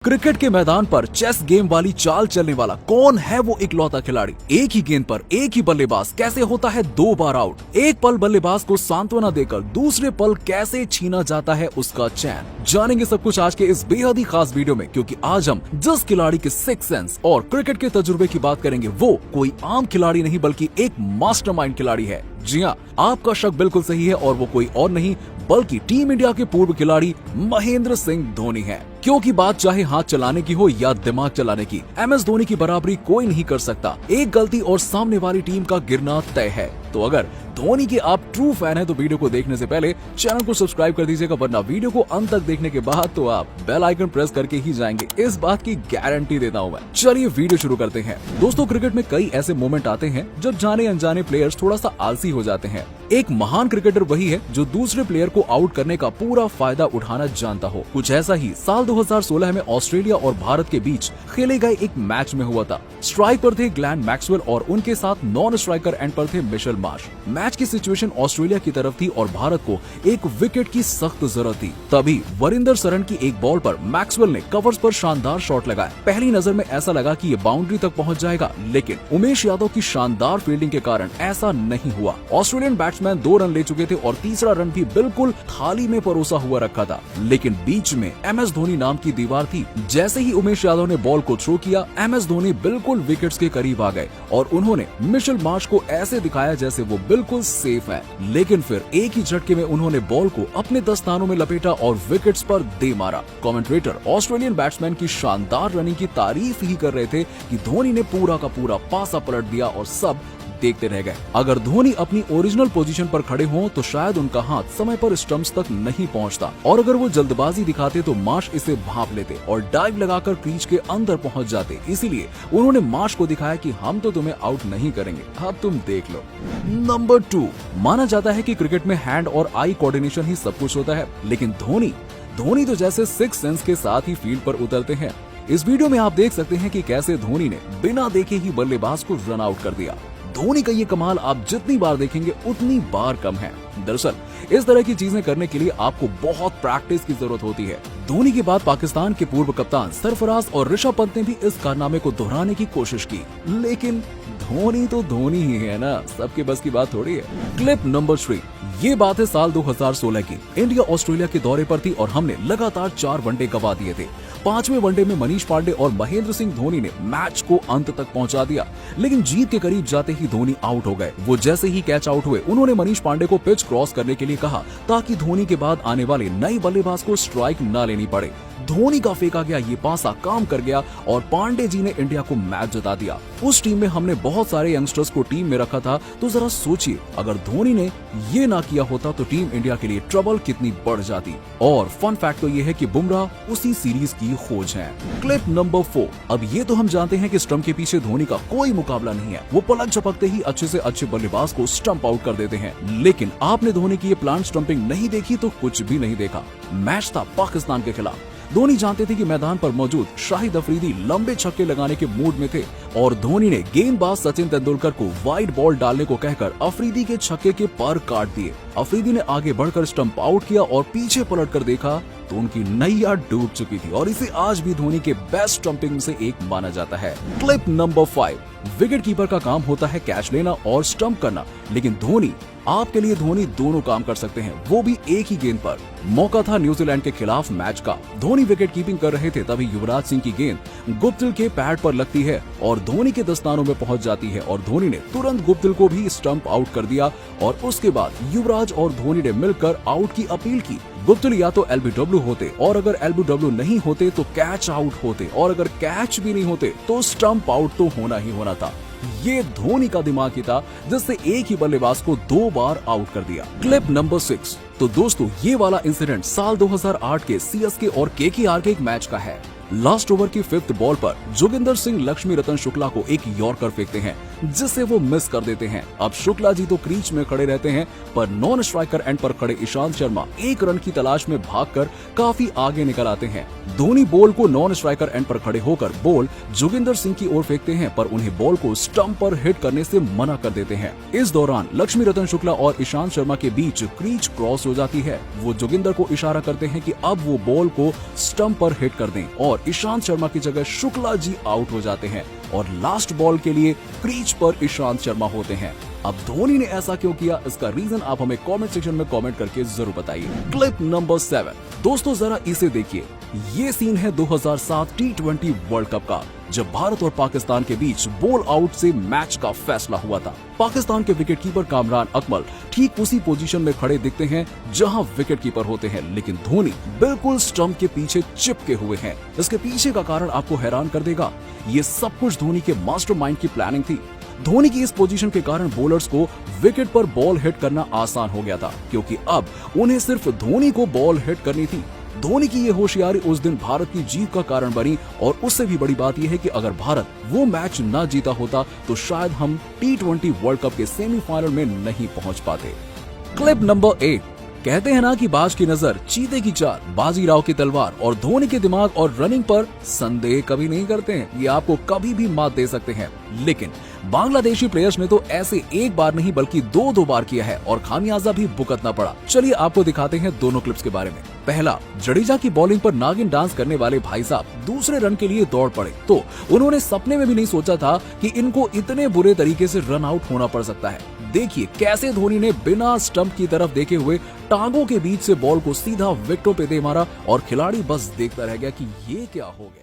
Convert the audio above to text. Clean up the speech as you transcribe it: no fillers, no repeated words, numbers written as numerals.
Cricket के मैदान पर चेस गेम वाली चाल चलने वाला कौन है वो इकलौता खिलाड़ी? एक ही गेंद पर एक ही बल्लेबाज कैसे होता है 2 बार आउट? एक पल बल्लेबाज को सांत्वना देकर दूसरे पल कैसे छीना जाता है उसका चैन? जानेंगे सब कुछ आज के इस बेहद ही खास वीडियो में, क्योंकि आज हम जिस खिलाड़ी के सिक्स सेंस और क्रिकेट के तजुर्बे की बात करेंगे वो कोई आम खिलाड़ी नहीं बल्कि एक मास्टरमाइंड खिलाड़ी है। जी हाँ, आपका शक बिल्कुल सही है और वो कोई और नहीं बल्कि टीम इंडिया के पूर्व खिलाड़ी महेंद्र सिंह धोनी है। क्योंकि बात चाहे हाथ चलाने की हो या दिमाग चलाने की, MS धोनी की बराबरी कोई नहीं कर सकता। एक गलती और सामने वाली टीम का गिरना तय है। तो अगर धोनी के आप ट्रू फैन हैं तो वीडियो को देखने से पहले चैनल को सब्सक्राइब कर दीजिएगा, वरना वीडियो को अंत तक देखने के बाद तो आप बेल आइकन प्रेस करके ही जाएंगे, इस बात की गारंटी देता हूं मैं। चलिए वीडियो शुरू करते हैं। दोस्तों, क्रिकेट में कई ऐसे मोमेंट आते हैं जब जाने अनजाने प्लेयर्स थोड़ा सा आलसी हो जाते हैं। एक महान क्रिकेटर वही है जो दूसरे प्लेयर को आउट करने का पूरा फायदा उठाना जानता हो। कुछ ऐसा ही साल 2016 में ऑस्ट्रेलिया और भारत के बीच खेले गए एक मैच में हुआ था। स्ट्राइक पर थे ग्लेन मैक्सवेल और उनके साथ नॉन स्ट्राइकर एंड पर थे मिशेल मार्श। मैच की सिचुएशन ऑस्ट्रेलिया की तरफ थी और भारत को एक विकेट की सख्त जरूरत थी। तभी वरिंदर सरन की एक बॉल पर मैक्सवेल ने कवर्स पर शानदार शॉट लगाया। पहली नजर में ऐसा लगा कि ये बाउंड्री तक पहुंच जाएगा, लेकिन उमेश यादव की शानदार फील्डिंग के कारण ऐसा नहीं हुआ। ऑस्ट्रेलियन बैट्समैन 2 रन ले चुके थे और तीसरा रन भी बिल्कुल थाली में परोसा हुआ रखा था, लेकिन बीच में MS धोनी नाम की दीवार थी। जैसे ही उमेश यादव ने बॉल को थ्रो किया, MS धोनी बिल्कुल विकेट्स के करीब आ गए और उन्होंने मिशेल मार्श को ऐसे दिखाया जैसे वो बिल्कुल सेफ है। लेकिन फिर एक ही झटके में उन्होंने बॉल को अपने दस्तानों में लपेटा और विकेट्स पर दे मारा। कमेंटेटर ऑस्ट्रेलियन बैट्समैन की शानदार रनिंग की तारीफ ही कर रहे थे कि धोनी ने पूरा का पूरा पासा पलट दिया और सब देखते रह गए। अगर धोनी अपनी ओरिजिनल पोजीशन पर खड़े हों तो शायद उनका हाथ समय पर स्टंप्स तक नहीं पहुंचता, और अगर वो जल्दबाजी दिखाते तो मार्श इसे भांप लेते और डाइव लगाकर क्रीज के अंदर पहुंच जाते। इसीलिए उन्होंने मार्श को दिखाया कि हम तो तुम्हें आउट नहीं करेंगे, अब तुम देख लो। नंबर 2, माना जाता है कि क्रिकेट में हैंड और आई कोऑर्डिनेशन ही सब कुछ होता है, लेकिन धोनी तो जैसे सिक्स सेंस के साथ ही फील्ड पर उतरते हैं। इस वीडियो में आप देख सकते हैं कि कैसे धोनी ने बिना देखे ही बल्लेबाज को रन आउट कर दिया। धोनी का ये कमाल आप जितनी बार देखेंगे उतनी बार कम है। दरअसल इस तरह की चीजें करने के लिए आपको बहुत प्रैक्टिस की जरूरत होती है। धोनी के बाद पाकिस्तान के पूर्व कप्तान सरफराज और ऋषभ पंत ने भी इस कारनामे को दोहराने की कोशिश की, लेकिन धोनी तो धोनी ही है ना, सबके बस की बात थोड़ी है। क्लिप नंबर 3, ये बात है साल 2016 की। इंडिया ऑस्ट्रेलिया के दौरे पर थी और हमने लगातार 4 वनडे गंवा दिए थे। 5वें वनडे में मनीष पांडे और महेंद्र सिंह धोनी ने मैच को अंत तक पहुंचा दिया, लेकिन जीत के करीब जाते ही धोनी आउट हो गए। वो जैसे ही कैच आउट हुए, उन्होंने मनीष पांडे को पिच क्रॉस करने के लिए कहा ताकि धोनी के बाद आने वाले नए बल्लेबाज को स्ट्राइक न लेनी पड़े। धोनी का फेंका गया ये पासा काम कर गया और पांडे जी ने इंडिया को मैच जिता दिया। उस टीम में हमने बहुत सारे यंगस्टर्स को टीम में रखा था, तो जरा सोचिए अगर धोनी ने ये ना किया होता तो टीम इंडिया के लिए ट्रबल कितनी बढ़ जाती। और फन फैक्ट तो ये है कि बुमराह उसी सीरीज की खोज है। क्लिप नंबर 4, अब ये तो हम जानते हैं कि स्टंप के पीछे धोनी का कोई मुकाबला नहीं है। वो पलक झपकते ही अच्छे से अच्छे बल्लेबाज को स्टंप आउट कर देते हैं, लेकिन आपने धोनी की ये प्लांट स्टंपिंग नहीं देखी तो कुछ भी नहीं देखा। मैच था पाकिस्तान के खिलाफ। धोनी जानते थे कि मैदान पर मौजूद शाहिद अफरीदी लंबे छक्के लगाने के मूड में थे और धोनी ने गेंदबाज सचिन तेंदुलकर को वाइड बॉल डालने को कहकर अफरीदी के छक्के के पर काट दिए। अफरीदी ने आगे बढ़कर स्टंप आउट किया और पीछे पलटकर देखा तो उनकी नैया डूब चुकी थी और इसे आज भी धोनी के बेस्ट स्टंपिंग में से एक माना जाता है। क्लिप नंबर 5, विकेट कीपर का काम होता है कैच लेना और स्टंप करना, लेकिन आपके लिए धोनी दोनों काम कर सकते हैं, वो भी एक ही गेंद पर। मौका था न्यूजीलैंड के खिलाफ मैच का। धोनी विकेट कीपिंग कर रहे थे, तभी युवराज सिंह की गेंद गुप्तिल के पैड पर लगती है और धोनी के दस्तानों में पहुंच जाती है और धोनी ने तुरंत गुप्तिल को भी स्टंप आउट कर दिया और उसके बाद युवराज और धोनी ने मिलकर आउट की अपील की। गुप्तिल या तो LBW होते और अगर LBW नहीं होते तो कैच आउट होते और अगर कैच भी नहीं होते तो स्टंप आउट तो होना ही होना था। ये धोनी का दिमाग ही था जिससे एक ही बल्लेबाज को 2 बार आउट कर दिया। क्लिप नंबर 6, तो दोस्तों ये वाला इंसिडेंट साल 2008 के CSK और KKR के एक मैच का है। लास्ट ओवर की 5th बॉल पर जोगिंदर सिंह लक्ष्मी रतन शुक्ला को एक यॉर्कर फेंकते हैं, जिसे वो मिस कर देते हैं। अब शुक्ला जी तो क्रीज में खड़े रहते हैं, पर नॉन स्ट्राइकर एंड पर खड़े ईशांत शर्मा 1 रन की तलाश में भागकर काफी आगे निकल आते हैं। धोनी बॉल को नॉन स्ट्राइकर एंड पर खड़े होकर बॉल जोगिंदर सिंह की ओर फेंकते हैं, पर उन्हें बॉल को स्टंप पर हिट करने से मना कर देते हैं। इस दौरान लक्ष्मी रतन शुक्ला और ईशांत शर्मा के बीच क्रीज क्रॉस हो जाती है। वो जोगिंदर को इशारा करते हैं कि अब वो बॉल को स्टंप पर हिट कर दें और और ईशांत शर्मा की जगह शुक्ला जी आउट हो जाते हैं और लास्ट बॉल के लिए क्रीज पर ईशांत शर्मा होते हैं। अब धोनी ने ऐसा क्यों किया, इसका रीजन आप हमें कमेंट सेक्शन में कमेंट करके जरूर बताइए। क्लिप नंबर 7, दोस्तों जरा इसे देखिए। ये सीन है 2007 T20 वर्ल्ड कप का, जब भारत और पाकिस्तान के बीच बॉल आउट से मैच का फैसला हुआ था। पाकिस्तान के विकेटकीपर कामरान अकमल ठीक उसी पोजीशन में खड़े दिखते हैं जहां विकेटकीपर होते हैं, लेकिन धोनी बिल्कुल स्टंप के पीछे चिपके हुए हैं। इसके पीछे का कारण आपको हैरान कर देगा। ये सब कुछ धोनी के मास्टरमाइंड की प्लानिंग थी। धोनी की इस पोजीशन के कारण बॉलर्स को विकेट पर बॉल हिट करना आसान हो गया था, क्योंकि अब उन्हें सिर्फ धोनी को बॉल हिट करनी थी। धोनी की ये होशियारी उस दिन भारत की जीत का कारण बनी, और उससे भी बड़ी बात यह है कि अगर भारत वो मैच न जीता होता तो शायद हम T20 वर्ल्ड कप के सेमीफाइनल में नहीं पहुंच पाते। क्लिप नंबर 8, कहते हैं ना कि बाज की नजर, चीते की चाल, बाजीराव की तलवार और धोनी के दिमाग और रनिंग पर संदेह कभी नहीं करते हैं। ये आपको कभी भी मात दे सकते हैं, लेकिन बांग्लादेशी प्लेयर्स ने तो ऐसे एक बार नहीं बल्कि दो बार किया है और खामियाजा भी भुगतना पड़ा। चलिए आपको दिखाते हैं दोनों क्लिप्स के बारे में। पहला, जडेजा की बॉलिंग पर नागिन डांस करने वाले भाई साहब दूसरे रन के लिए दौड़ पड़े तो उन्होंने सपने में भी नहीं सोचा था कि इनको इतने बुरे तरीके से रन आउट होना पड़ सकता है। देखिए कैसे धोनी ने बिना स्टंप की तरफ देखे हुए टांगों के बीच से बॉल को सीधा विकेटों पे दे मारा और खिलाड़ी बस देखता रह गया कि ये क्या हो गया।